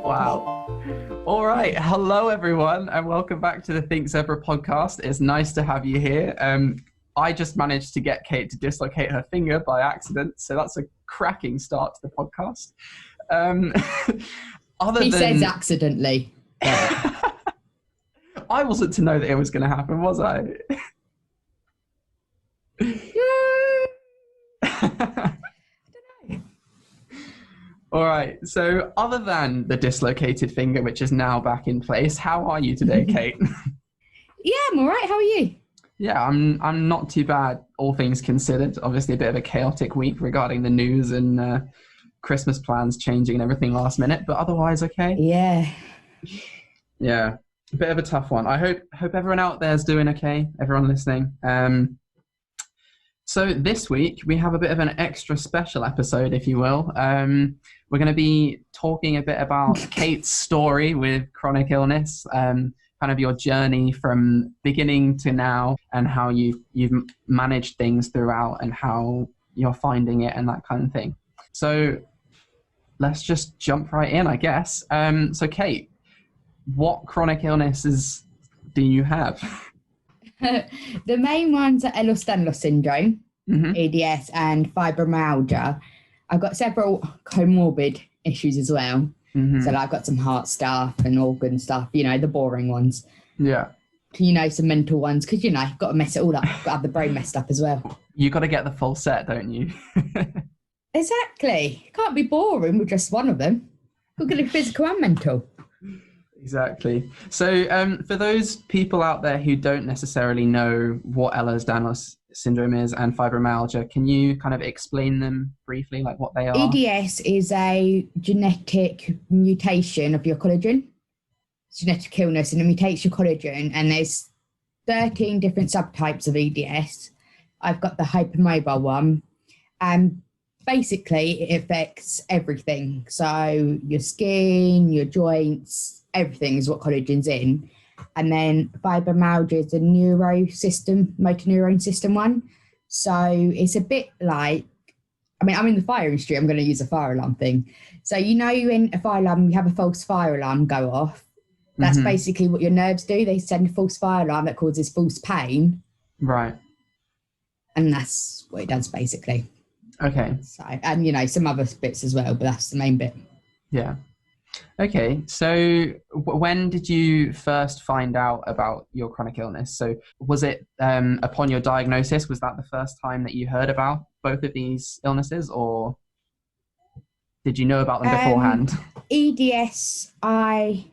Wow. All right. Hello, everyone, and welcome back to the Think Zebra podcast. It's nice to have you here. I just managed to get Kate to dislocate her finger by accident, so that's a cracking start to the podcast. He says accidentally. I wasn't to know that it was going to happen, was I? All right. So other than the dislocated finger, which is now back in place, how are you today, Kate? Yeah, I'm all right. How are you? Yeah, I'm not too bad, all things considered. Obviously a bit of a chaotic week regarding the news and Christmas plans changing and everything last minute, but otherwise okay. Yeah, a bit of a tough one. I hope everyone out there is doing okay, everyone listening. So this week we have a bit of an extra special episode, if you will. We're going to be talking a bit about Kate's story with chronic illness, kind of your journey from beginning to now, and how you've managed things throughout, and how you're finding it, and that kind of thing. So let's just jump right in, I guess. So Kate, what chronic illnesses do you have? The main ones are Ehlers-Danlos Syndrome, EDS, and Fibromyalgia. I've got several comorbid issues as well. So I've got some heart stuff and organ stuff, the boring ones. Yeah. Some mental ones, because, you've got to mess it all up. You've got to have the brain messed up as well. You got to get the full set, don't you? Exactly. It can't be boring with just one of them. We've got to be physical and mental. Exactly. So for those people out there who don't necessarily know what Ehlers-Danlos Syndrome is and fibromyalgia, can you kind of explain them briefly, like what they are? EDS is a genetic mutation of your collagen. It's a genetic illness, and it mutates your collagen, and there's 13 different subtypes of EDS. I've got the hypermobile one, and basically it affects everything. So your skin, your joints, everything is what collagen's in. And then fibromyalgia is the motor neuron system one. So it's a bit like, I'm in the fire industry, I'm going to use a fire alarm thing. So in a fire alarm, you have a false fire alarm go off. That's basically what your nerves do. They send a false fire alarm that causes false pain. Right. And that's what it does, basically. Okay. So, and, some other bits as well, but that's the main bit. Yeah. Okay, so when did you first find out about your chronic illness? So was it upon your diagnosis? Was that the first time that you heard about both of these illnesses, or did you know about them beforehand? EDS I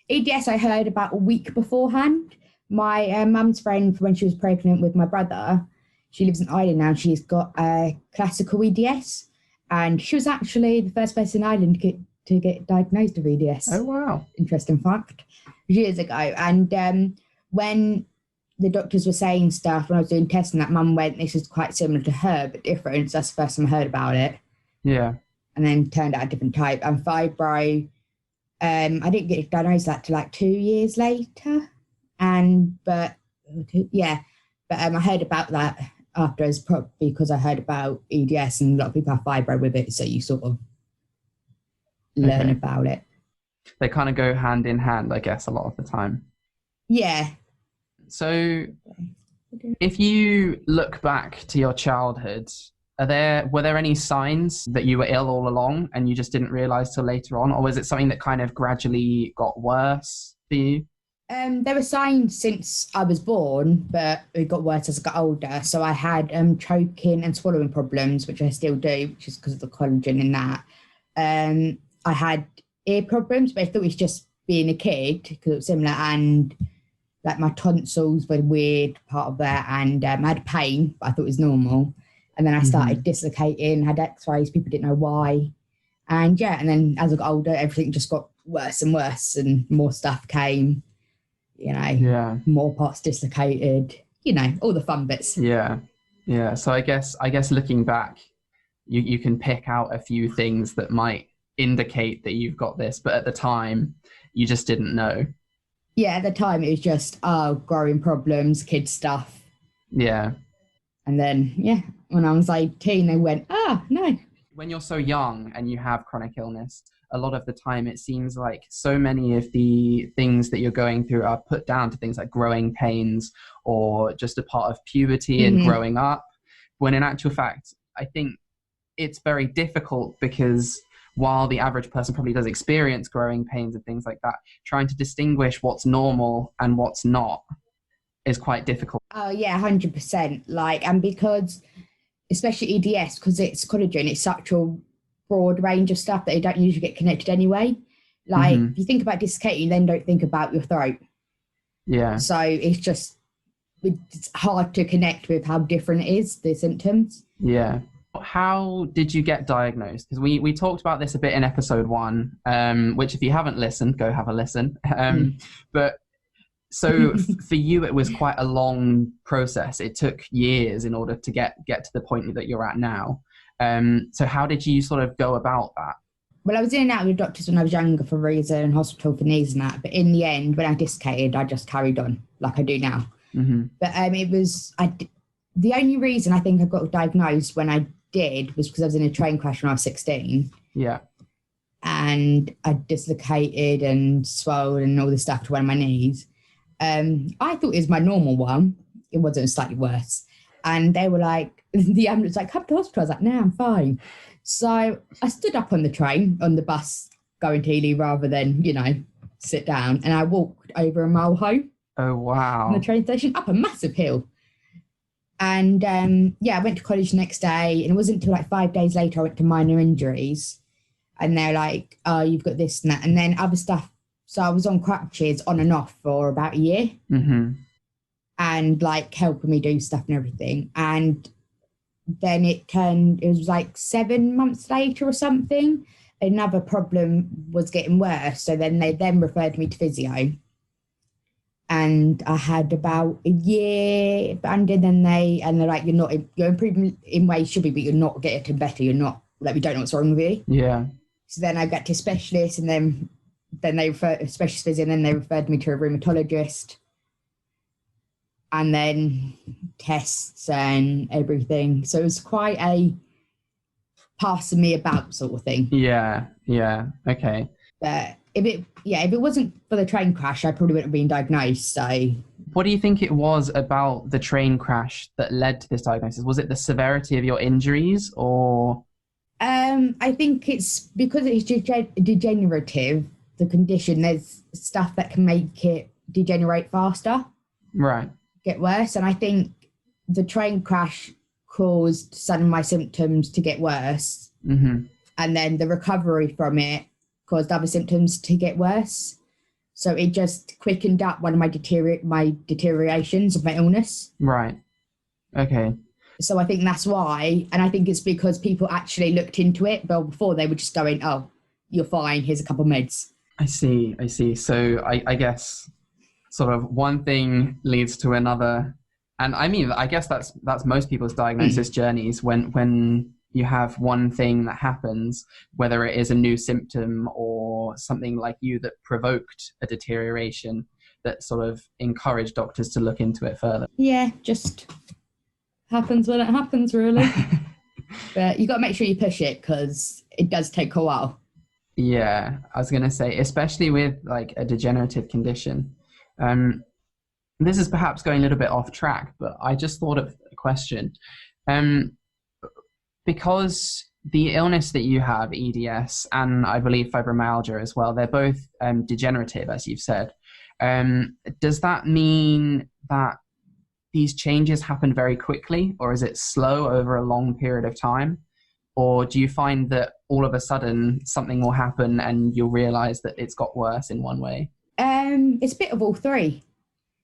heard about a week beforehand. My mum's friend, when she was pregnant with my brother, she lives in Ireland now, she's got a classical EDS, and she was actually the first person in Ireland to get diagnosed with EDS. Oh, wow. Interesting fact. Years ago. And when the doctors were saying stuff, when I was doing testing, that mum went, this is quite similar to her, but different. So that's the first time I heard about it. Yeah. And then turned out a different type. And fibro, I didn't get diagnosed that till like 2 years later. But I heard about that afterwards, probably because I heard about EDS, and a lot of people have fibro with it. So you sort of learn about it. They kind of go hand in hand, I guess, a lot of the time. Yeah. So if you look back to your childhood, were there any signs that you were ill all along and you just didn't realize till later on, or was it something that kind of gradually got worse for you? There were signs since I was born, but it got worse as I got older. So I had choking and swallowing problems, which I still do, which is because of the collagen in that. I had ear problems, but I thought it was just being a kid because it was similar, and like my tonsils were weird part of that, and I had pain, but I thought it was normal. And then I started dislocating, had x-rays, people didn't know why. And and then as I got older, everything just got worse and worse, and more stuff came, more parts dislocated, all the fun bits. Yeah. So I guess looking back, you can pick out a few things that might indicate that you've got this, but at the time you just didn't know. At the time it was just growing problems, kid stuff. And then when I was 18 they went, no, When you're so young and you have chronic illness, a lot of the time it seems like so many of the things that you're going through are put down to things like growing pains or just a part of puberty and growing up, when in actual fact, I think it's very difficult, because while the average person probably does experience growing pains and things like that, trying to distinguish what's normal and what's not is quite difficult. Oh yeah, 100%. Like, and because especially EDS, because it's collagen, it's such a broad range of stuff that they don't usually get connected anyway. Like, if you think about dislocating, you then don't think about your throat. Yeah. So it's hard to connect with how different it is, the symptoms. Yeah. How did you get diagnosed? Because we talked about this a bit in episode 1, which if you haven't listened, go have a listen. But so for you, it was quite a long process. It took years in order to get to the point that you're at now. So how did you sort of go about that? Well, I was in and out with doctors when I was younger for reason and hospital for knees and that. But in the end, when I dislocated, I just carried on like I do now. But the only reason I think I got diagnosed when I did was because I was in a train crash when I was 16. Yeah. And I dislocated and swelled and all this stuff to one of my knees. I thought it was my normal one. It wasn't, slightly worse. And they were like, the ambulance was like, come to hospital. I was like, no, I'm fine. So I stood up on the bus going to Ely rather than, sit down. And I walked over a mile home. Oh, wow. From the train station up a massive hill. And I went to college the next day. And it wasn't until like 5 days later I went to minor injuries. And they're like, oh, you've got this and that. And then other stuff. So I was on crutches on and off for about a year. And like helping me do stuff and everything. And then it was like 7 months later or something, another problem was getting worse. So then they referred me to physio. And I had about a year, and then they're like, you're improving in ways you should be, but you're not getting better. You're not, like, we don't know what's wrong with you. Yeah. So then I got to specialists, and then they referred a specialist physio, and then they referred me to a rheumatologist. And then tests and everything. So it was quite a passing me about sort of thing. Yeah. Okay. But if it wasn't for the train crash, I probably wouldn't have been diagnosed. So what do you think it was about the train crash that led to this diagnosis? Was it the severity of your injuries, or? I think it's because it's degenerative, the condition. There's stuff that can make it degenerate faster. Right. Get worse. And I think the train crash caused some of my symptoms to get worse. And then the recovery from it caused other symptoms to get worse. So it just quickened up one of my deteriorations of my illness. Right. Okay. So I think that's why. And I think it's because people actually looked into it. But before they were just going, oh, you're fine, here's a couple of meds. I see. So I guess sort of one thing leads to another. And I mean, I guess that's most people's diagnosis journeys, when you have one thing that happens, whether it is a new symptom or something like you that provoked a deterioration that sort of encouraged doctors to look into it further. Yeah, just happens when it happens, really. But you got to make sure you push it, because it does take a while. Yeah, I was going to say, especially with like a degenerative condition. This is perhaps going a little bit off track, but I just thought of a question. Because the illness that you have, EDS, and I believe fibromyalgia as well, they're both degenerative, as you've said. Does that mean that these changes happen very quickly, or is it slow over a long period of time? Or do you find that all of a sudden something will happen and you'll realize that it's got worse in one way? It's a bit of all three.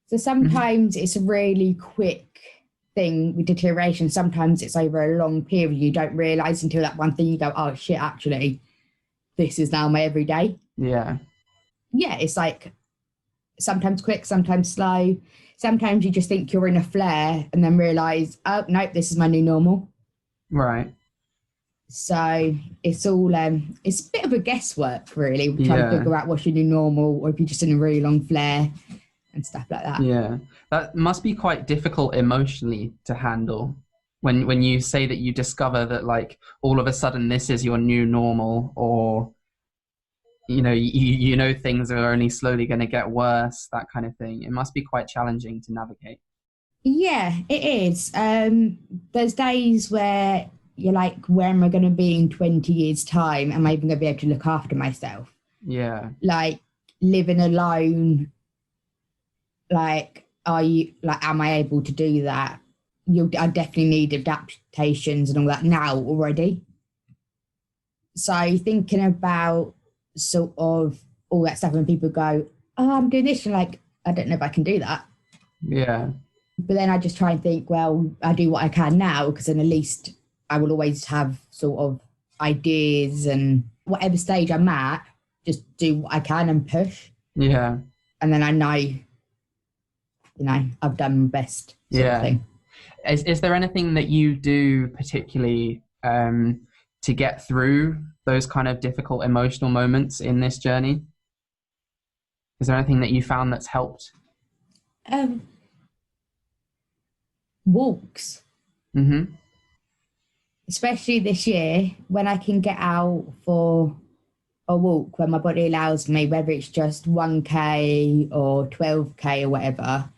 So sometimes it's a really quick thing with deterioration. Sometimes it's over a long period. You don't realize until that one thing you go, oh shit, actually, this is now my everyday. Yeah. Yeah, it's like sometimes quick, sometimes slow. Sometimes you just think you're in a flare and then realize, oh, nope, this is my new normal. Right. So it's all, it's a bit of a guesswork, really, trying to figure out what's your new normal, or if you're just in a really long flare and stuff like that. Yeah, that must be quite difficult emotionally to handle. when you say that you discover that like all of a sudden this is your new normal, or you know things are only slowly going to get worse, that kind of thing. It must be quite challenging to navigate. Yeah, it is. There's days where you're like, where am I going to be in 20 years' time? Am I even going to be able to look after myself? Yeah. Like living alone, like, am I able to do that? I definitely need adaptations and all that now already. So thinking about sort of all that stuff when people go, oh, I'm doing this, you're like, I don't know if I can do that. Yeah. But then I just try and think, well, I do what I can now, because then at least I will always have sort of ideas, and whatever stage I'm at, just do what I can and push. Yeah. And then I know, I've done my best sort of thing. Is there anything that you do particularly to get through those kind of difficult emotional moments in this journey? Is there anything that you found that's helped? Walks. Mm-hmm. Especially this year, when I can get out for a walk, when my body allows me, whether it's just 1K or 12K or whatever,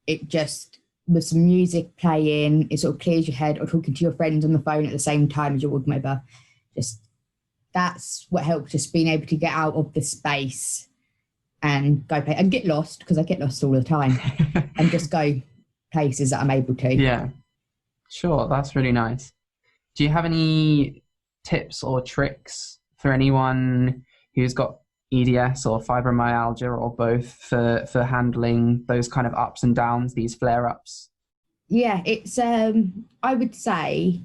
it just, with some music playing, it sort of clears your head, or talking to your friends on the phone at the same time as you're walking over. Just, that's what helps, just being able to get out of the space and go play and get lost, because I get lost all the time, and just go places that I'm able to. Yeah, sure. That's really nice. Do you have any tips or tricks for anyone who's got EDS or fibromyalgia or both for handling those kind of ups and downs, these flare-ups? Yeah, it's I would say,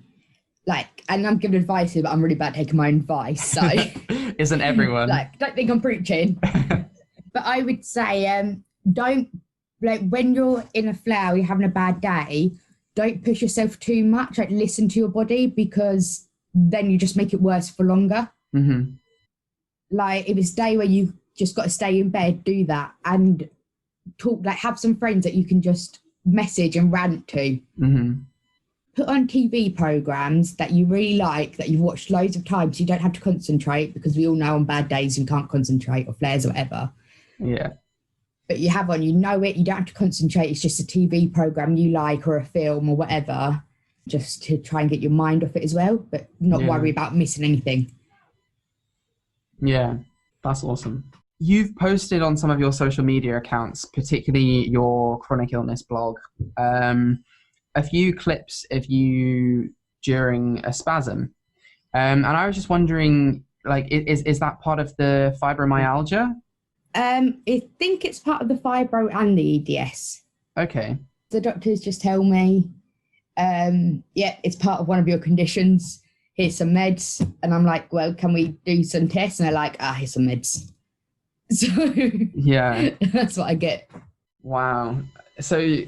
like, and I'm giving advice here, but I'm really bad at taking my own advice, so isn't everyone? Like, don't think I'm preaching. But I would say, don't, like, when you're in a flare, you're having a bad day, don't push yourself too much. Like, listen to your body, because then you just make it worse for longer. Mm-hmm. Like, if it's a day where you just got to stay in bed, do that, and talk, like, have some friends that you can just message and rant to. Mm-hmm. Put on TV programs that you really like, that you've watched loads of times, so you don't have to concentrate, because we all know on bad days you can't concentrate, or flares or whatever. Yeah. But you have one, you know it, you don't have to concentrate, it's just a TV program you like, or a film or whatever, just to try and get your mind off it as well, but not worry about missing anything. Yeah, that's awesome. You've posted on some of your social media accounts, particularly your chronic illness blog, a few clips of you during a spasm. And I was just wondering, like, is that part of the fibromyalgia? I think it's part of the fibro and the EDS. Okay. The doctors just tell me, it's part of one of your conditions. Here's some meds. And I'm like, well, can we do some tests? And they're like, here's some meds. So yeah, that's what I get. Wow. So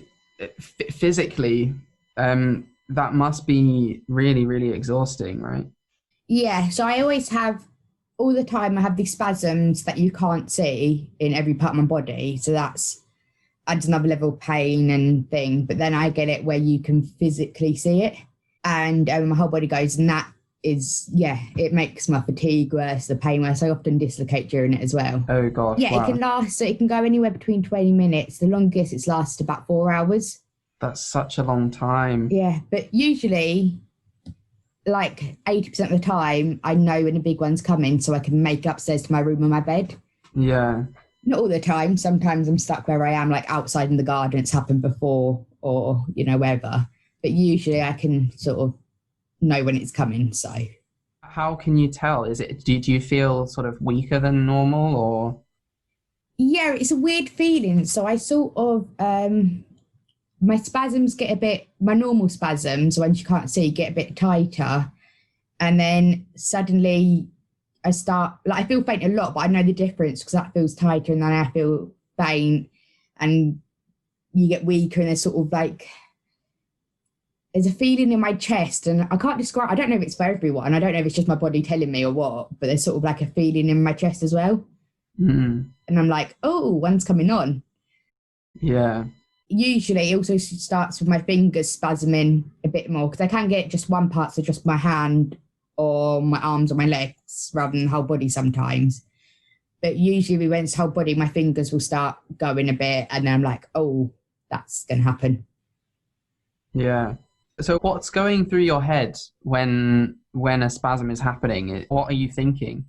physically, that must be really, really exhausting, right? Yeah. So I always have, all the time, I have these spasms that you can't see in every part of my body. So that's adds another level of pain and thing. But then I get it where you can physically see it, and my whole body goes, and that is, it makes my fatigue worse, the pain worse. I often dislocate during it as well. Oh gosh. Yeah, wow. It can last, so it can go anywhere between 20 minutes. The longest it's lasted about 4 hours. That's such a long time. Yeah, but usually, like 80% of the time, I know when the big one's coming, so I can make it upstairs to my room or my bed. Yeah. Not all the time. Sometimes I'm stuck where I am, like outside in the garden. It's happened before, or, wherever. But usually I can sort of know when it's coming, so. How can you tell? Do you feel sort of weaker than normal, or? Yeah, it's a weird feeling. So I sort of, my spasms get a bit, my normal spasms, once you can't see, get a bit tighter. And then suddenly I start, like, I feel faint a lot, but I know the difference, because that feels tighter, and then I feel faint, and you get weaker, and there's sort of like, there's a feeling in my chest, and I can't describe, I don't know if it's for everyone, I don't know if it's just my body telling me or what, but there's sort of like a feeling in my chest as well. Mm. And I'm like, oh, one's coming on. Yeah. usually it also starts with my fingers spasming a bit more, because I can get just one part, so just my hand or my arms or my legs rather than the whole body sometimes. But usually when it's whole body, my fingers will start going a bit, and then I'm like, oh, that's going to happen. Yeah. So what's going through your head when a spasm is happening? What are you thinking?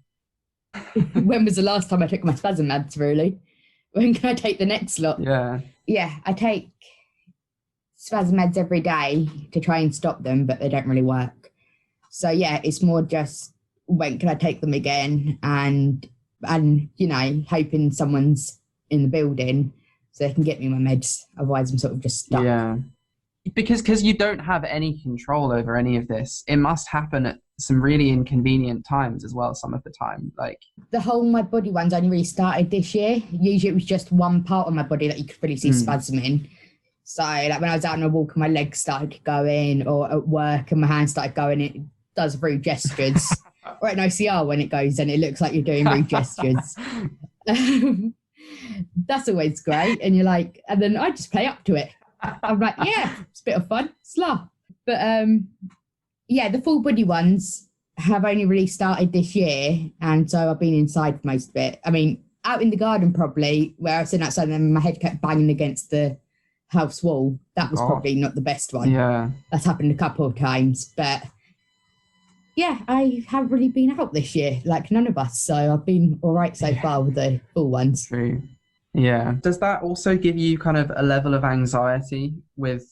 When was the last time I took my spasm meds, really? When can I take the next lot? Yeah. Yeah, I take spasm meds every day to try and stop them, but they don't really work. So yeah, it's more just when can I take them again, and you know, hoping someone's in the building so they can get me my meds. Otherwise I'm sort of just stuck. Yeah. Because you don't have any control over any of this. It must happen at some really inconvenient times as well, some of the time. Like the whole my body ones only really started this year. Usually it was just one part of my body that you could really see spasming. So like when I was out on a walk and my legs started going, or at work and my hands started going, it does rude gestures. Or at an OCR when it goes and it looks like you're doing rude gestures. That's always great. And you're like, and then I just play up to it. I'm like, yeah, it's a bit of fun. It's laugh. But yeah, the full body ones have only really started this year. And so I've been inside for most of it. I mean, out in the garden probably, where I was sitting outside and then my head kept banging against the house wall. That was probably not the best one. Yeah. That's happened a couple of times. But yeah, I haven't really been out this year, like none of us. So I've been all right so far with the full ones. True. Yeah. Does that also give you kind of a level of anxiety with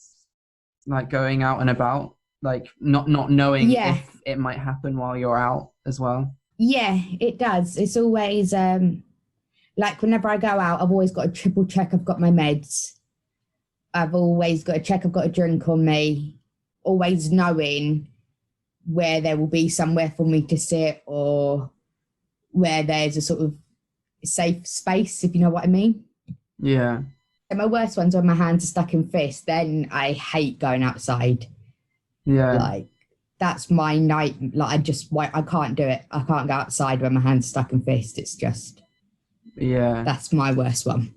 like going out and about, like not knowing if it might happen while you're out as well? Yeah, it does. It's always like whenever I go out, I've always got to triple check I've got my meds. I've always got to check I've got a drink on me, always knowing where there will be somewhere for me to sit or where there's a sort of safe space, if you know what I mean. Yeah. And my worst ones when my hands are stuck in fists, then I hate going outside. Yeah. Like that's my night. Like I can't do it. I can't go outside when my hands are stuck in fists. It's just, that's my worst one.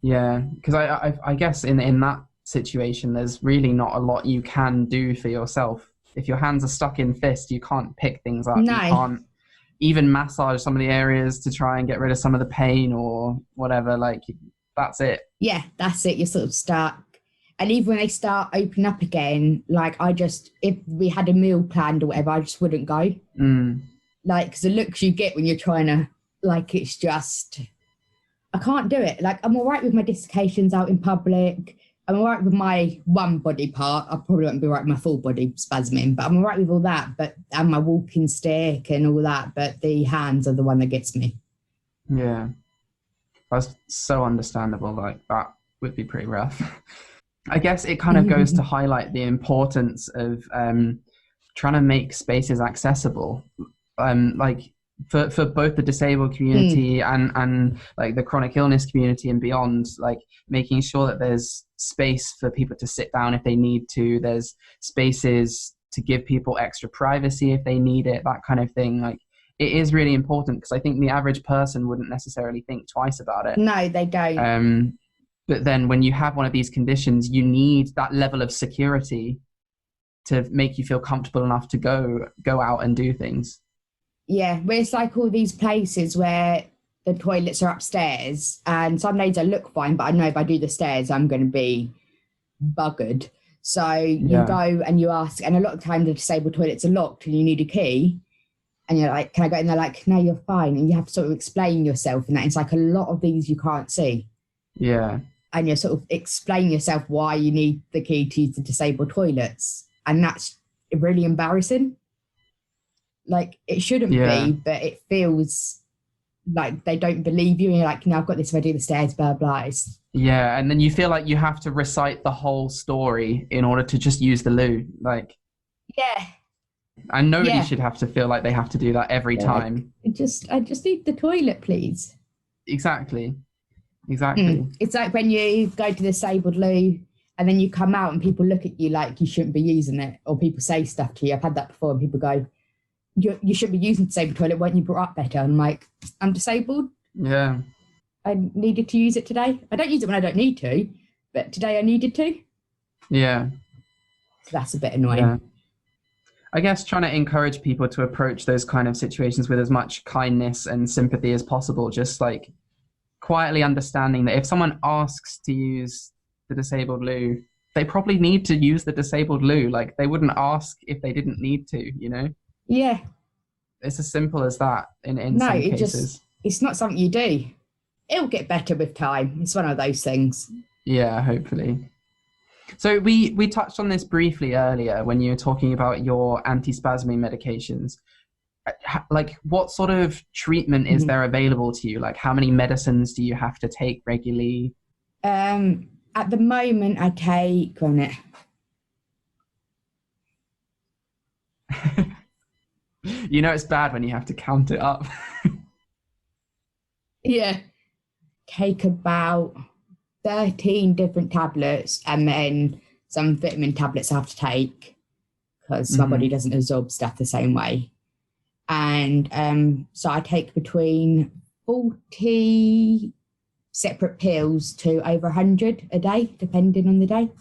Yeah. Because I guess in that situation, there's really not a lot you can do for yourself. If your hands are stuck in fists, you can't pick things up. No. You can't even massage some of the areas to try and get rid of some of the pain or whatever. Like that's it. Yeah, that's it. You're sort of stuck. And even when they start opening up again, like if we had a meal planned or whatever, I just wouldn't go. Like, because the looks you get when you're trying to, like, it's just, I can't do it. Like, I'm all right with my dislocations out in public. I'm all right with my one body part. I probably won't be all right with my full body spasming, but I'm all right with all that. And my walking stick and all that. But the hands are the one that gets me. Yeah. That's so understandable. Like, that would be pretty rough. I guess it kind of goes to highlight the importance of trying to make spaces accessible. Like, for both the disabled community and like the chronic illness community and beyond, like making sure that there's space for people to sit down if they need to, there's spaces to give people extra privacy if they need it, that kind of thing. Like it is really important, because I think the average person wouldn't necessarily think twice about it. No, they don't. But then when you have one of these conditions, you need that level of security to make you feel comfortable enough to go out and do things. Yeah, where it's like all these places where the toilets are upstairs, and some days I look fine, but I know if I do the stairs, I'm going to be buggered. So you go and you ask, and a lot of times the disabled toilets are locked and you need a key. And you're like, can I go in? They're like, no, you're fine. And you have to sort of explain yourself. And that it's like a lot of these you can't see. Yeah. And you sort of explain yourself why you need the key to use the disabled toilets. And that's really embarrassing. Like, it shouldn't be, but it feels like they don't believe you. And you're like, no, I've got this if I do the stairs, blah, blah. Yeah, and then you feel like you have to recite the whole story in order to just use the loo. Like, yeah. And nobody should have to feel like they have to do that every time. I just need the toilet, please. Exactly. It's like when you go to the disabled loo and then you come out and people look at you like you shouldn't be using it, or people say stuff to you. I've had that before, and people go, you shouldn't be using the disabled toilet, weren't you brought up better? And I'm like, I'm disabled. Yeah. I needed to use it today. I don't use it when I don't need to, but today I needed to. Yeah. So that's a bit annoying. Yeah. I guess trying to encourage people to approach those kind of situations with as much kindness and sympathy as possible, just like quietly understanding that if someone asks to use the disabled loo, they probably need to use the disabled loo. Like they wouldn't ask if they didn't need to, you know? Yeah. It's as simple as that in No, some cases. it's not something you do. It'll get better with time. It's one of those things. Yeah, hopefully. So we touched on this briefly earlier when you were talking about your antispasming medications. Like what sort of treatment is there available to you? Like how many medicines do you have to take regularly? At the moment I take You know it's bad when you have to count it up. yeah. Take about 13 different tablets and then some vitamin tablets I have to take because my body doesn't absorb stuff the same way. And so I take between 40 separate pills to over 100 a day, depending on the day.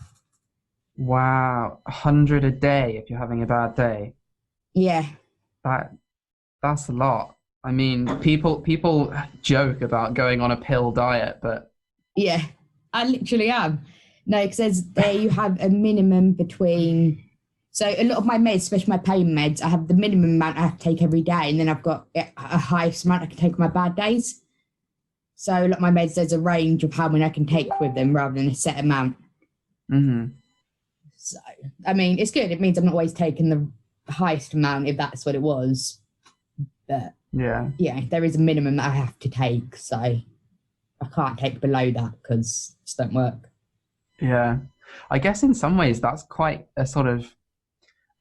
Wow, 100 a day if you're having a bad day. Yeah. That's a lot. I mean, people joke about going on a pill diet, but yeah, I literally am. No, because there you have a minimum between. So a lot of my meds, especially my pain meds, I have the minimum amount I have to take every day, and then I've got a highest amount I can take on my bad days. So a lot of my meds, there's a range of how many I can take with them rather than a set amount. So, I mean, it's good. It means I'm not always taking the highest amount if that's what it was. But yeah, there is a minimum that I have to take. So I can't take below that because it just don't work. Yeah. I guess in some ways that's quite a sort of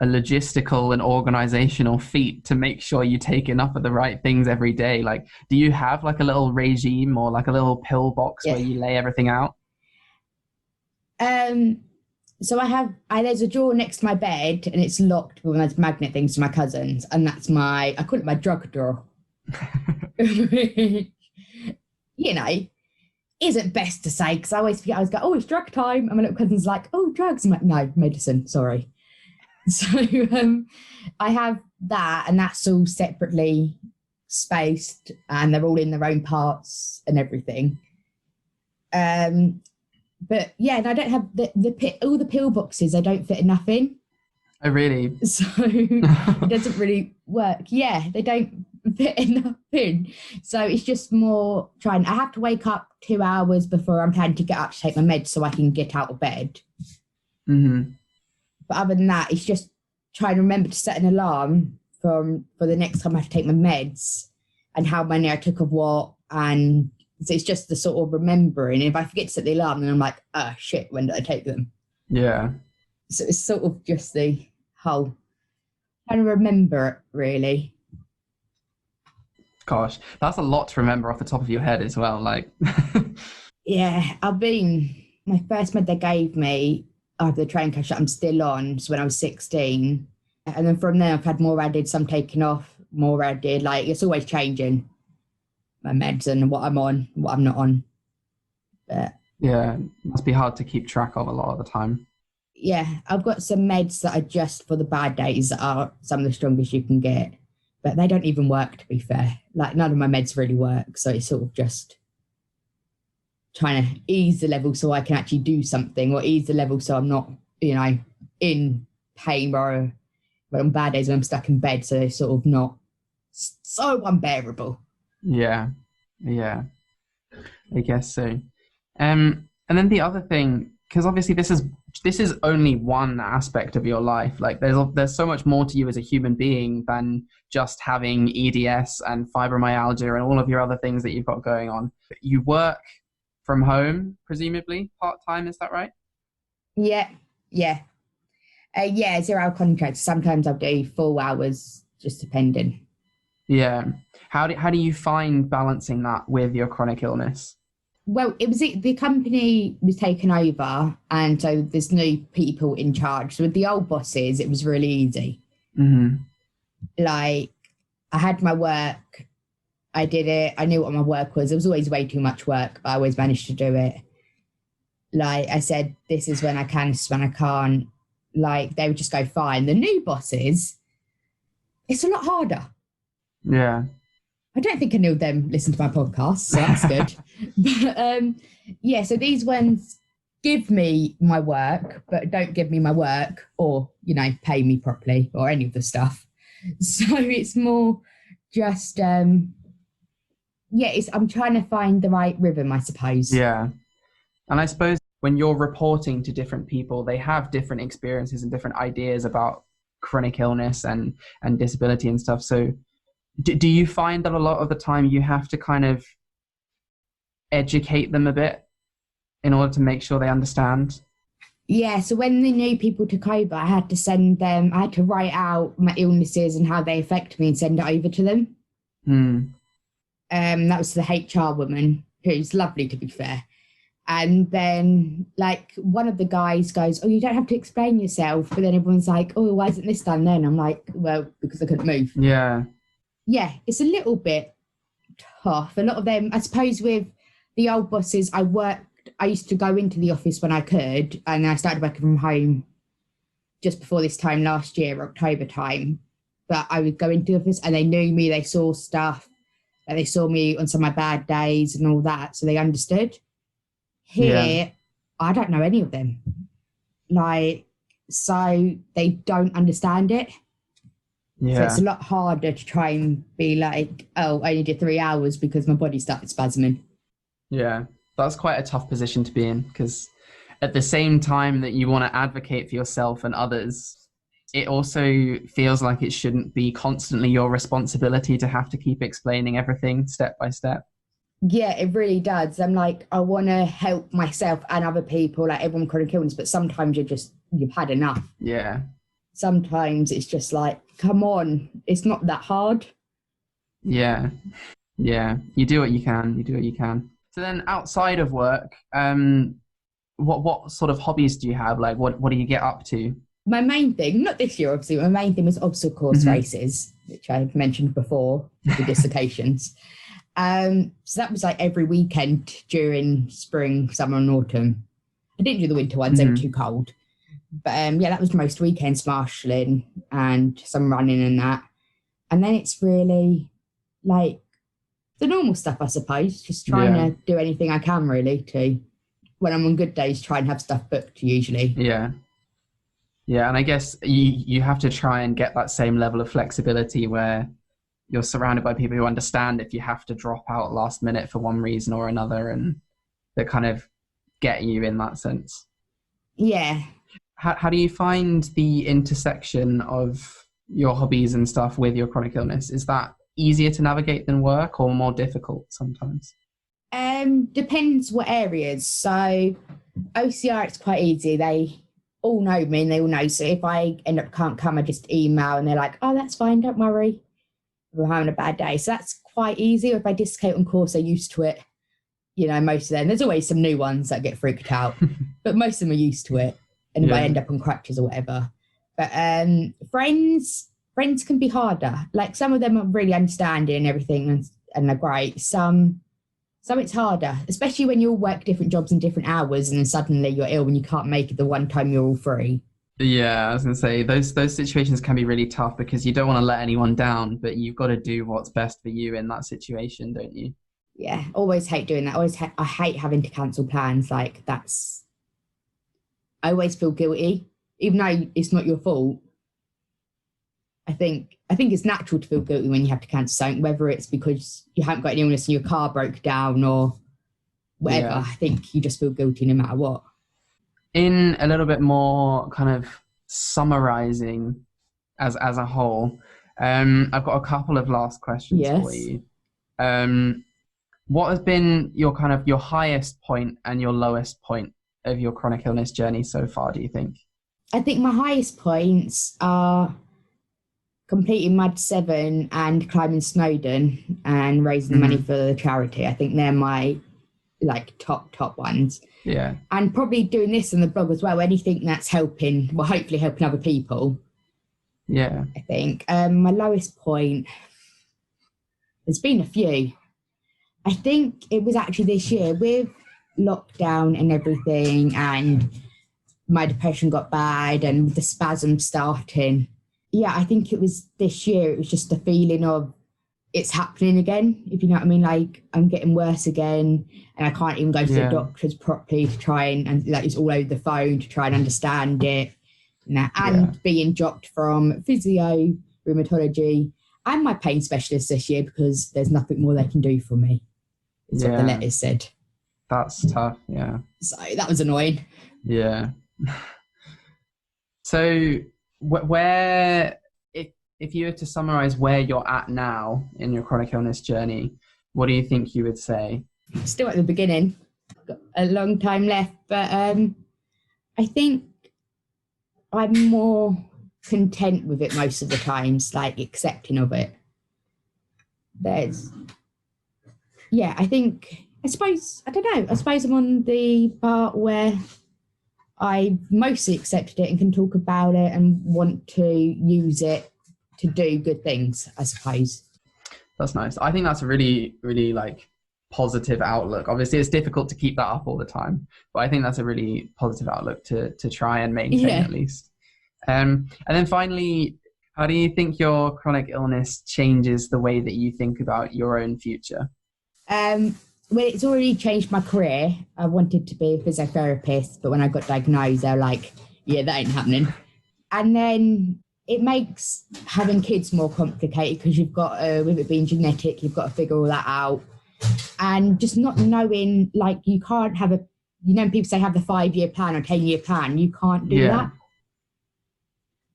a logistical and organizational feat to make sure you take enough of the right things every day. Like, do you have like a little regime or like a little pill box where you lay everything out? So there's a drawer next to my bed and it's locked with those magnet things to my cousins, and that's I call it my drug drawer. You know, isn't best to say because I always forget. I was like, oh, it's drug time. And my little cousin's like, oh, drugs. I'm like, no, medicine, sorry. So I have that, and that's all separately spaced, and they're all in their own parts and everything. But yeah, and I don't have all the pill boxes. I don't fit enough in. Oh, really? So it doesn't really work. Yeah, they don't fit enough in. So it's just more I have to wake up 2 hours before I'm planning to get up to take my meds so I can get out of bed. But other than that, it's just trying to remember to set an alarm for the next time I have to take my meds and how many I took of what. And so it's just the sort of remembering. If I forget to set the alarm, then I'm like, oh, shit, when did I take them? Yeah. So it's sort of just the whole trying to remember it, really. Gosh, that's a lot to remember off the top of your head as well. Like, yeah, my first med they gave me after the train crash, I'm still on. So when I was 16, and then from there I've had more added, some taken off, more added. Like it's always changing my meds and what I'm on, what I'm not on. But yeah, it must be hard to keep track of a lot of the time. Yeah, I've got some meds that are just for the bad days that are some of the strongest you can get, but they don't even work, to be fair. Like none of my meds really work, so it's sort of just trying to ease the level so I can actually do something, or ease the level so I'm not, in pain or on bad days when I'm stuck in bed, so they're sort of not so unbearable. Yeah, I guess so. And then the other thing, because obviously this is only one aspect of your life. Like there's so much more to you as a human being than just having EDS and fibromyalgia and all of your other things that you've got going on. You work from home, presumably part-time, is that right? Yeah. 0-hour contracts. Sometimes I'll do 4 hours, just depending. Yeah. How do you find balancing that with your chronic illness? Well, the company was taken over, and so there's new people in charge. So with the old bosses, it was really easy. Like, I had my work, I did it, I knew what my work was. There was always way too much work, but I always managed to do it. Like I said, this is when I can, this is when I can't. Like they would just go fine. The new bosses, it's a lot harder. Yeah. I don't think any of them listen to my podcast, so that's good. But yeah, so these ones give me my work, but don't give me my work or, you know, pay me properly or any of the stuff. So it's more just, I'm trying to find the right rhythm, I suppose. Yeah. And I suppose when you're reporting to different people, they have different experiences and different ideas about chronic illness and disability and stuff. So do you find that a lot of the time you have to kind of educate them a bit in order to make sure they understand? Yeah, so when the new people took over, I had to write out my illnesses and how they affect me and send it over to them. That was the HR woman, who's lovely, to be fair. And then, like, one of the guys goes, "Oh, you don't have to explain yourself." But then everyone's like, "Oh, why isn't this done then?" I'm like, "Well, because I couldn't move." Yeah. Yeah, it's a little bit tough. A lot of them, I suppose, with the old bosses, I used to go into the office when I could, and I started working from home just before this time last year, October time. But I would go into the office and they knew me, they saw stuff, and they saw me on some of my bad days and all that, so they understood. Here, I don't know any of them. Like, so they don't understand it. Yeah. So it's a lot harder to try and be like, "Oh, I only did 3 hours because my body started spasming." Yeah. That's quite a tough position to be in, because at the same time that you want to advocate for yourself and others, it also feels like it shouldn't be constantly your responsibility to have to keep explaining everything step by step. Yeah, it really does. I'm like, I want to help myself and other people, like everyone with chronic illness, but sometimes you've had enough. Yeah. Sometimes it's just like, come on, it's not that hard. Yeah. Yeah. You do what you can. So then outside of work, what sort of hobbies do you have? Like what do you get up to? My main thing, not this year obviously, my main thing was obstacle course races, which I mentioned before, the dislocations. So that was like every weekend during spring, summer and autumn. I didn't do the winter ones, they were too cold. But that was most weekends, marshalling and some running and that. And then it's really like the normal stuff, I suppose, just trying to do anything I can really to, when I'm on good days, try and have stuff booked usually. Yeah. Yeah, and I guess you have to try and get that same level of flexibility where you're surrounded by people who understand if you have to drop out last minute for one reason or another, and they kind of get you in that sense. Yeah. How do you find the intersection of your hobbies and stuff with your chronic illness? Is that easier to navigate than work or more difficult sometimes? Depends what areas. So OCR, it's quite easy. They all know me and they all know. So if I end up can't come, I just email and they're like, "Oh, that's fine, don't worry. We're having a bad day." So that's quite easy. If I dislocate on course, they're used to it. You know, most of them. There's always some new ones that get freaked out, but most of them are used to it. And if I end up on crutches or whatever. But friends can be harder. Like some of them are really understanding and everything and they're great. Some it's harder, especially when you all work different jobs and different hours and then suddenly you're ill and you can't make it the one time you're all free. Yeah, I was going to say, those situations can be really tough because you don't want to let anyone down, but you've got to do what's best for you in that situation, don't you? Yeah, always hate doing that. I hate having to cancel plans. Like I always feel guilty, even though it's not your fault. I think it's natural to feel guilty when you have to cancel something, whether it's because you haven't got an illness and your car broke down or whatever. Yeah. I think you just feel guilty no matter what. In a little bit more kind of summarizing as a whole, I've got a couple of last questions for you. What has been your highest point and your lowest point of your chronic illness journey so far, do you think? I think my highest points are completing MUD 7 and climbing Snowdon and raising money for the charity. I think they're my top ones. Yeah. And probably doing this in the blog as well, anything that's hopefully helping other people. Yeah. I think. My lowest point, there's been a few. I think it was actually this year with lockdown and everything, and my depression got bad and the spasm starting. Yeah, I think it was this year. It was just the feeling of it's happening again, if you know what I mean. Like, I'm getting worse again, and I can't even go to the doctors properly to try and like, it's all over the phone to try and understand it. And being dropped from physio, rheumatology, and my pain specialist this year because there's nothing more they can do for me. Is what the letters said. That's tough, yeah. So that was annoying. Yeah. So where, if you were to summarize where you're at now in your chronic illness journey, what do you think you would say? Still at the beginning. Got a long time left, but I think I'm more content with it most of the times, like accepting of it. I suppose I'm on the part where I mostly accepted it and can talk about it and want to use it to do good things, I suppose. That's nice. I think that's a really, really like positive outlook. Obviously, it's difficult to keep that up all the time, but I think that's a really positive outlook to try and maintain at least. And then finally, how do you think your chronic illness changes the way that you think about your own future? Well, it's already changed my career. I wanted to be a physiotherapist, but when I got diagnosed, they were like, yeah, that ain't happening. And then it makes having kids more complicated because you've got, with it being genetic, you've got to figure all that out. And just not knowing, like, you can't have people say have the 5-year plan or 10-year plan. You can't do that.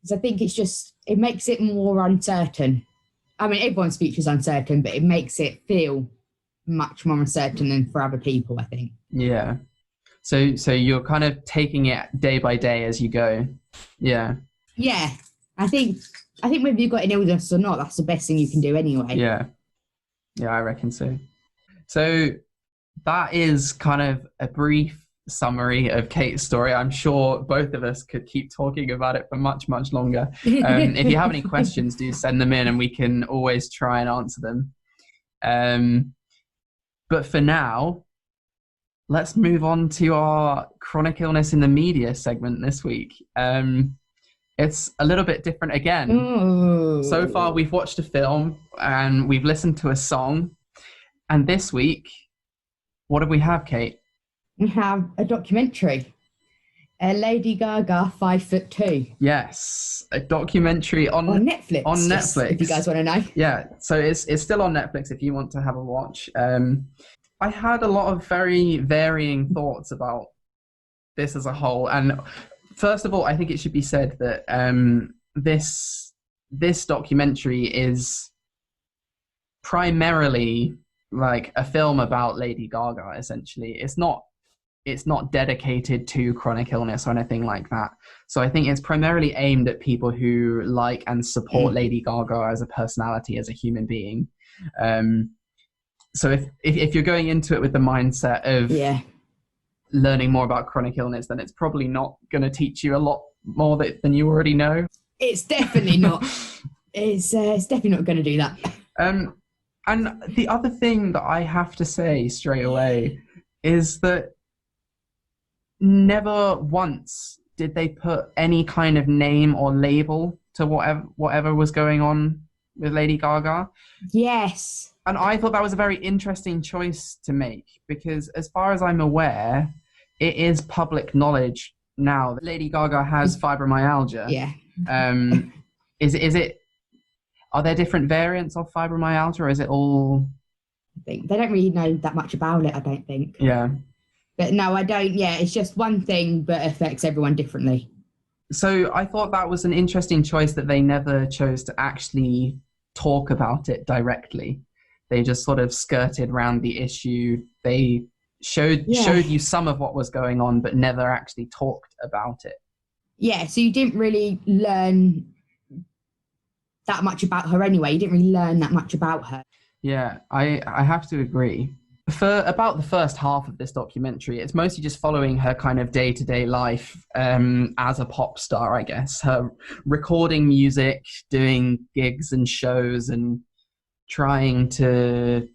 Because I think it makes it more uncertain. I mean, everyone's future is uncertain, but it makes it feel much more uncertain than for other people, I think. Yeah. So you're kind of taking it day by day as you go. Yeah. Yeah. I think whether you've got an illness or not, that's the best thing you can do anyway. Yeah. Yeah, I reckon so. So that is kind of a brief summary of Kate's story. I'm sure both of us could keep talking about it for much, much longer. If you have any questions, do send them in and we can always try and answer them. But for now, let's move on to our chronic illness in the media segment this week. It's a little bit different again. Ooh. So far, we've watched a film and we've listened to a song. And this week, what do we have, Kate? We have a documentary. Lady Gaga, 5'2". Yes, a documentary on Netflix. On Netflix, if you guys want to know. Yeah, so it's still on Netflix if you want to have a watch. I had a lot of very varying thoughts about this as a whole. And first of all, I think it should be said that this documentary is primarily like a film about Lady Gaga. Essentially, it's not dedicated to chronic illness or anything like that. So I think it's primarily aimed at people who like and support Lady Gaga as a personality, as a human being. So if you're going into it with the mindset of learning more about chronic illness, then it's probably not going to teach you a lot more than you already know. It's definitely not. It's definitely not going to do that. And the other thing that I have to say straight away is that never once did they put any kind of name or label to whatever was going on with Lady Gaga. Yes. And I thought that was a very interesting choice to make because as far as I'm aware, it is public knowledge now that Lady Gaga has fibromyalgia. Yeah. Is it, are there different variants of fibromyalgia or is it all? I think they don't really know that much about it, I don't think. Yeah. But no, I don't. Yeah, it's just one thing, but affects everyone differently. So I thought that was an interesting choice that they never chose to actually talk about it directly. They just sort of skirted around the issue. They showed you some of what was going on, but never actually talked about it. Yeah, so you didn't really learn that much about her anyway. You didn't really learn that much about her. Yeah, I have to agree. For about the first half of this documentary, it's mostly just following her kind of day-to-day life as a pop star, I guess. Her recording music, doing gigs and shows, and trying to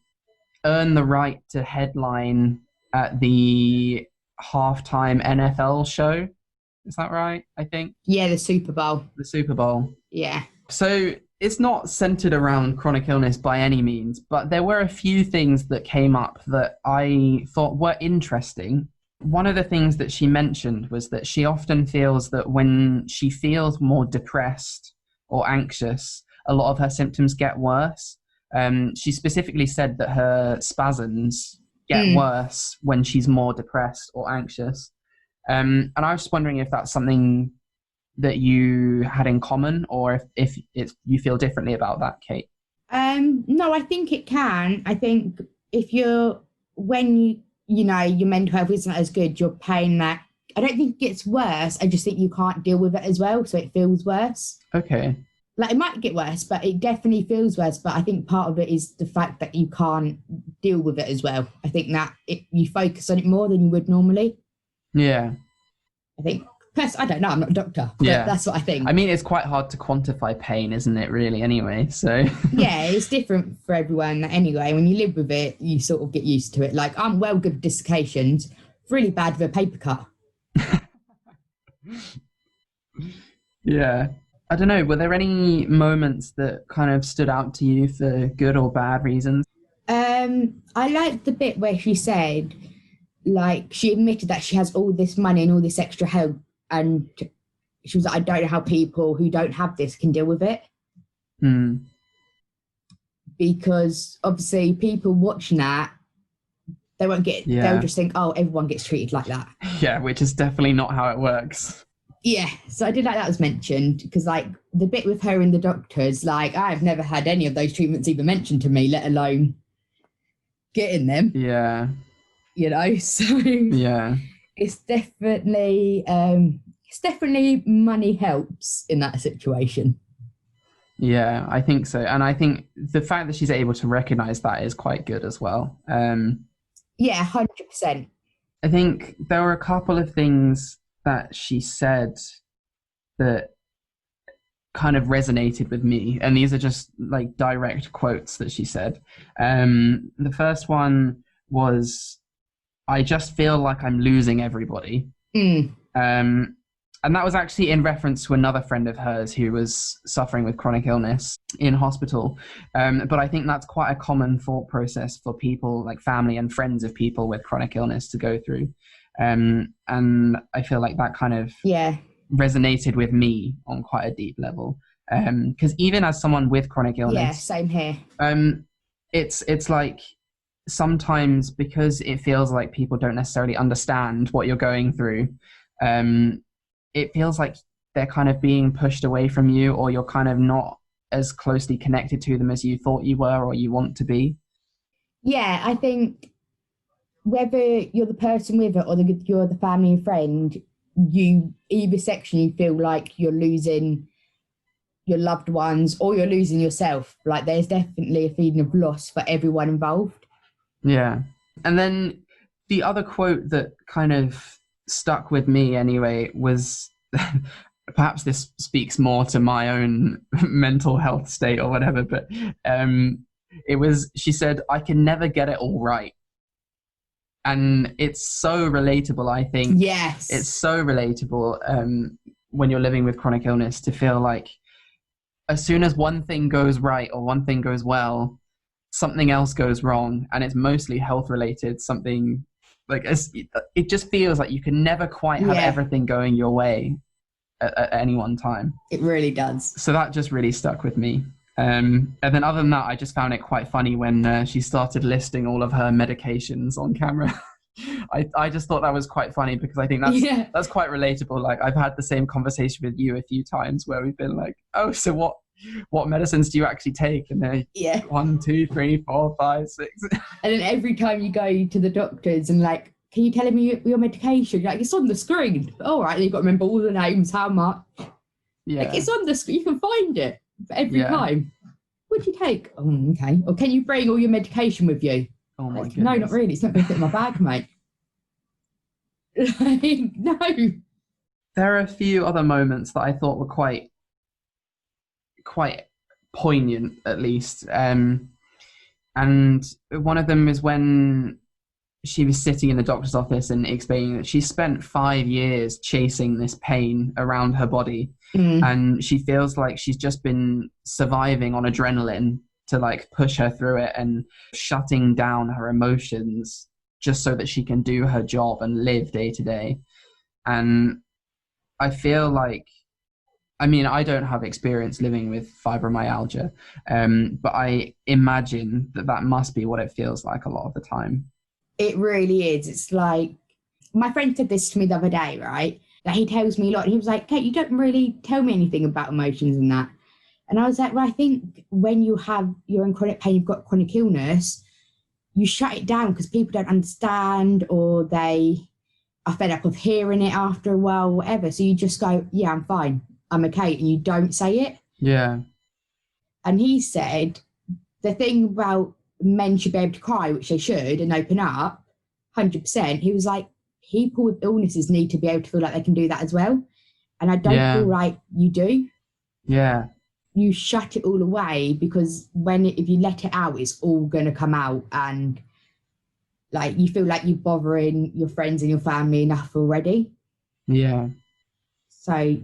earn the right to headline at the halftime NFL show. Is that right? I think Yeah, the Super Bowl. the Super Bowl. Yeah. So it's not centered around chronic illness by any means, but there were a few things that came up that I thought were interesting. One of the things that she mentioned was that she often feels that when she feels more depressed or anxious, a lot of her symptoms get worse. She specifically said that her spasms get worse when she's more depressed or anxious. And I was just wondering if that's something that you had in common, or if you feel differently about that, Kate. No, I think it can. I think if you're, when you know your mental health isn't as good, you're paying that. I don't think it gets worse. I just think you can't deal with it as well, so it feels worse. Okay. Like it might get worse, but it definitely feels worse. But I think part of it is the fact that you can't deal with it as well. I think that you focus on it more than you would normally. Yeah. I think. I don't know. I'm not a doctor, but that's what I think. I mean, it's quite hard to quantify pain, isn't it? Really, anyway. So yeah, it's different for everyone. Anyway, when you live with it, you sort of get used to it. Like I'm well good with dislocations, really bad with a paper cut. Yeah. I don't know. Were there any moments that kind of stood out to you for good or bad reasons? I liked the bit where she said, like, she admitted that she has all this money and all this extra help. And she was like, I don't know how people who don't have this can deal with it. Because obviously people watching that, they won't get, they'll just think, oh, everyone gets treated like that. Yeah, which is definitely not how it works. Yeah, so I did like that was mentioned, because like the bit with her and the doctors, like I've never had any of those treatments even mentioned to me, let alone getting them. Yeah. You know, so yeah. It's definitely money helps in that situation. Yeah, I think so. And I think the fact that she's able to recognize that is quite good as well. Yeah, 100%. I think there were a couple of things that she said that kind of resonated with me. And these are just like direct quotes that she said. The first one was, I just feel like I'm losing everybody. And that was actually in reference to another friend of hers who was suffering with chronic illness in hospital. But I think that's quite a common thought process for people, like family and friends of people with chronic illness, to go through. And I feel like that kind of resonated with me on quite a deep level. Because even as someone with chronic illness, yeah, same here. It's like sometimes, because it feels like people don't necessarily understand what you're going through, it feels like they're kind of being pushed away from you, or you're kind of not as closely connected to them as you thought you were or you want to be. Yeah, I think whether you're the person with it or you're the family and friend, you either section you feel like you're losing your loved ones or you're losing yourself. Like there's definitely a feeling of loss for everyone involved. Yeah. And then the other quote that kind of stuck with me anyway was, perhaps this speaks more to my own mental health state or whatever, but it was, she said, I can never get it all right. And it's so relatable, I think. Yes. It's so relatable when you're living with chronic illness, to feel like as soon as one thing goes right or one thing goes well, something else goes wrong, and it's mostly health related. Something like, it just feels like you can never quite have everything going your way at any one time. It really does. So that just really stuck with me. And then other than that, I just found it quite funny when she started listing all of her medications on camera. I just thought that was quite funny, because I think that's quite relatable. Like, I've had the same conversation with you a few times where we've been like, oh, so what medicines do you actually take? And they're 1, 2, 3, 4, 5, 6. And then every time you go to the doctors and like, can you tell me your medication? You're like, it's on the screen. All right, you've got to remember all the names, how much. Yeah. Like, it's on the screen, you can find it every time. What do you take? Oh, okay. Or can you bring all your medication with you? Oh my goodness. No, not really. It's not going to fit in my bag, mate. Like, no. There are a few other moments that I thought were quite poignant, at least. And one of them is when she was sitting in the doctor's office and explaining that she spent 5 years chasing this pain around her body. And she feels like she's just been surviving on adrenaline to like push her through it and shutting down her emotions just so that she can do her job and live day to day. And I feel like, I mean, I don't have experience living with fibromyalgia, but I imagine that that must be what it feels like a lot of the time. It really is. It's like, my friend said this to me the other day, right? That he tells me a lot. And he was like, Kate, you don't really tell me anything about emotions and that. And I was like, well, I think when you're in chronic pain, you've got chronic illness, you shut it down because people don't understand, or they are fed up of hearing it after a while, whatever. So you just go, yeah, I'm fine, I'm okay. And you don't say it. Yeah. And he said the thing about men should be able to cry, which they should, and open up, 100%. He was like, people with illnesses need to be able to feel like they can do that as well. And I don't feel like you do. Yeah. You shut it all away because if you let it out, it's all going to come out. And like, you feel like you're bothering your friends and your family enough already. Yeah. So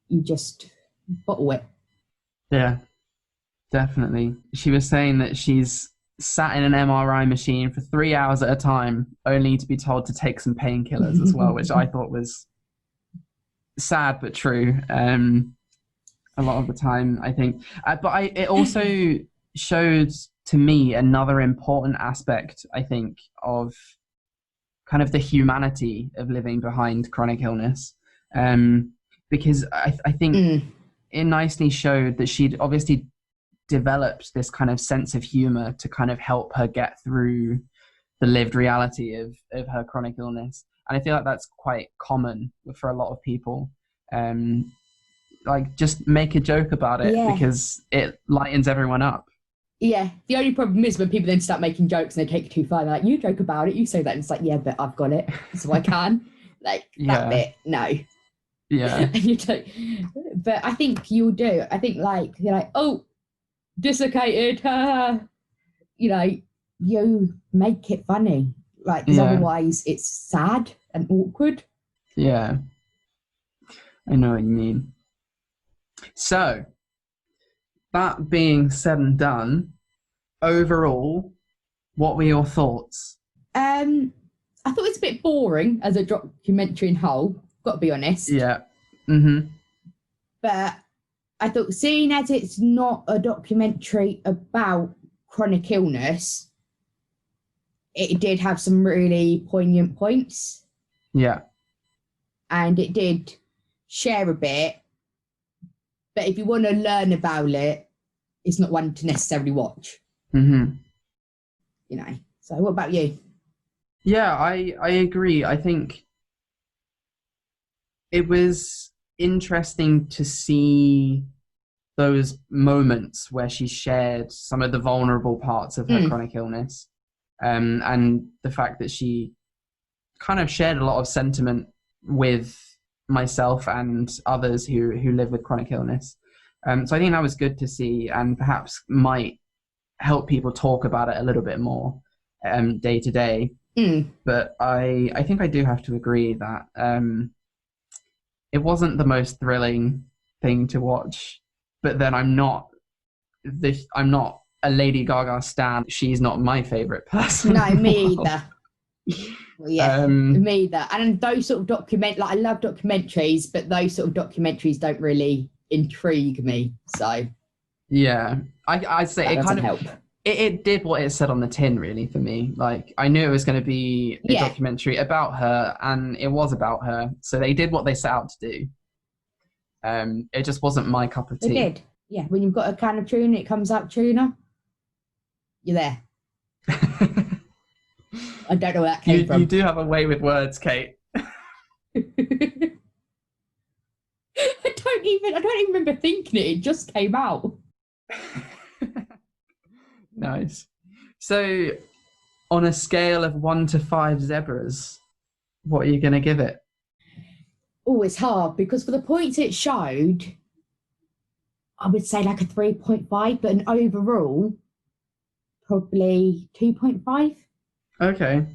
you just bottle it. Yeah, definitely. She was saying that she's sat in an MRI machine for 3 hours at a time, only to be told to take some painkillers as well, which I thought was sad but true. A lot of the time, I think. It also showed to me another important aspect, I think, of kind of the humanity of living behind chronic illness. Because I think it nicely showed that she'd obviously developed this kind of sense of humor to kind of help her get through the lived reality of her chronic illness. And I feel like that's quite common for a lot of people. Like, just make a joke about it because it lightens everyone up. Yeah. The only problem is when people then start making jokes and they take it too far. They're like, you joke about it, you say that. And it's like, yeah, but I've got it, so I can. Like, that bit, no. Yeah. And you don't, but I think you'll do. I think, like, you're like, oh, dislocated. You know, you make it funny. Like, because otherwise it's sad and awkward. Yeah. I know what you mean. So, that being said and done, overall, what were your thoughts? I thought it's a bit boring as a documentary in whole, got to be honest. Yeah. But I thought, seeing as it's not a documentary about chronic illness, it did have some really poignant points. Yeah. And it did share a bit. But if you want to learn about it, it's not one to necessarily watch. You know. So what about you? Yeah, I agree. I think it was interesting to see those moments where she shared some of the vulnerable parts of her chronic illness, and the fact that she kind of shared a lot of sentiment with myself and others who live with chronic illness. So I think that was good to see, and perhaps might help people talk about it a little bit more day to day. But I think I do have to agree that it wasn't the most thrilling thing to watch. But then I'm not a Lady Gaga stan. She's not my favorite person. No, me either. Well, yeah, me either. And those sort of I love documentaries, but those sort of documentaries don't really intrigue me. So yeah, I'd say it kind of help. It did what it said on the tin, really, for me. Like, I knew it was going to be a documentary about her, and it was about her. So they did what they set out to do. It just wasn't my cup of tea. They did. Yeah, when you've got a can of tuna, it comes out tuna. You're there. I don't know where that came from. You do have a way with words, Kate. I don't even remember thinking it. It just came out. Nice. So, on a scale of 1 to 5 zebras, what are you going to give it? Oh, it's hard because for the points it showed, I would say like a 3.5, but an overall, probably 2.5. Okay.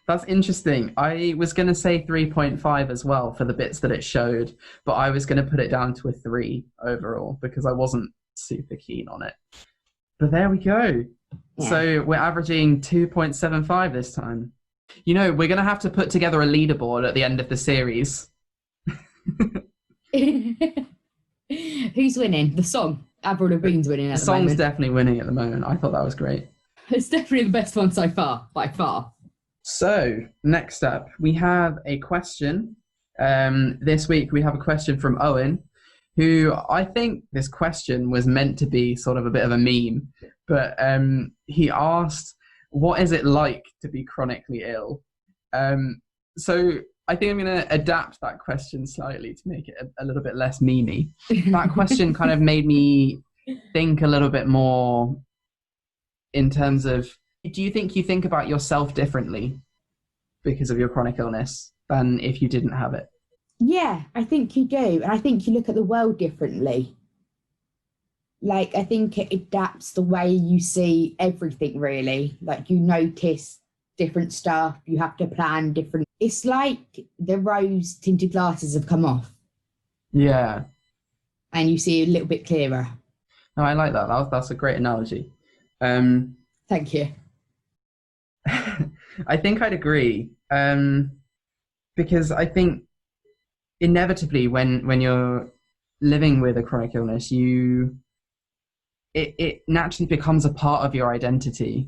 That's interesting. I was going to say 3.5 as well for the bits that it showed, but I was going to put it down to a 3 overall because I wasn't super keen on it. But there we go. Yeah. So we're averaging 2.75 this time. You know, we're going to have to put together a leaderboard at the end of the series. Who's winning? The song. Avril Lavigne's winning at the moment. The song's definitely winning at the moment. I thought that was great. It's definitely the best one so far, by far. So, next up, we have a question. This week, we have a question from Owen, who I think this question was meant to be sort of a bit of a meme, but he asked, what is it like to be chronically ill? So, I think I'm going to adapt that question slightly to make it a little bit less memey. That question kind of made me think a little bit more in terms of, do you think you think about yourself differently because of your chronic illness than if you didn't have it? Yeah, I think you do. And I think you look at the world differently. Like, I think it adapts the way you see everything, really. Like, you notice different stuff, you have to plan different. It's like the rose tinted glasses have come off. Yeah. And you see a little bit clearer. No, I like that. That's a great analogy. Thank you. I think I'd agree, because I think inevitably when you're living with a chronic illness, it naturally becomes a part of your identity.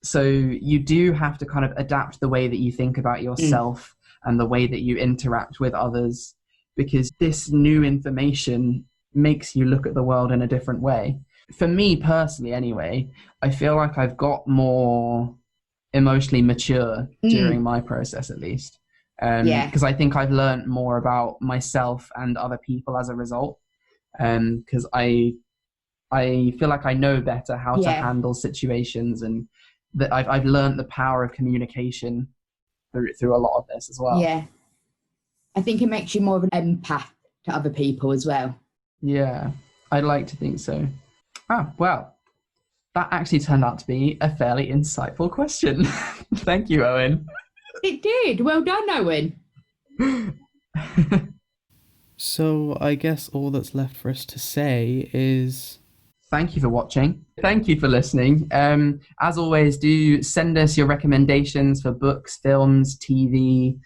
So you do have to kind of adapt the way that you think about yourself and the way that you interact with others, because this new information makes you look at the world in a different way. For me personally, anyway, I feel like I've got more emotionally mature during my process, at least. Because I think I've learned more about myself and other people as a result. Because I feel like I know better how to handle situations, and that I've learned the power of communication through a lot of this as well. Yeah. I think it makes you more of an empath to other people as well. Yeah, I'd like to think so. Ah, well, that actually turned out to be a fairly insightful question. Thank you, Owen. It did. Well done, Owen. So I guess all that's left for us to say is... Thank you for watching. Thank you for listening. As always, do send us your recommendations for books, films, TV,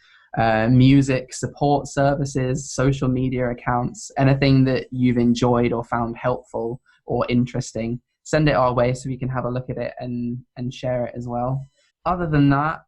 music, support services, social media accounts, anything that you've enjoyed or found helpful or interesting. Send it our way so we can have a look at it and share it as well. Other than that,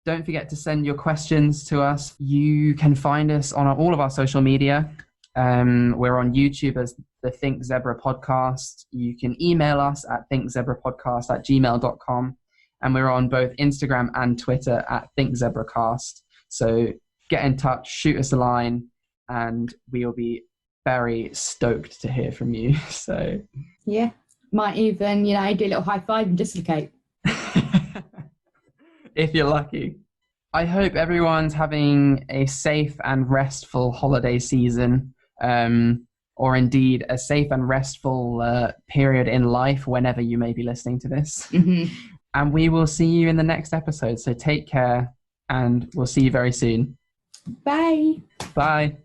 don't forget to send your questions to us. You can find us on all of our social media. We're on YouTube as the Think Zebra Podcast. You can email us at thinkzebrapodcast@gmail.com. And we're on both Instagram and Twitter at thinkzebracast. So get in touch, shoot us a line, and we'll be very stoked to hear from you. So yeah, might even, do a little high five and dislocate. If you're lucky. I hope everyone's having a safe and restful holiday season, or indeed a safe and restful period in life whenever you may be listening to this. Mm-hmm. And we will see you in the next episode. So take care, and we'll see you very soon. Bye. Bye.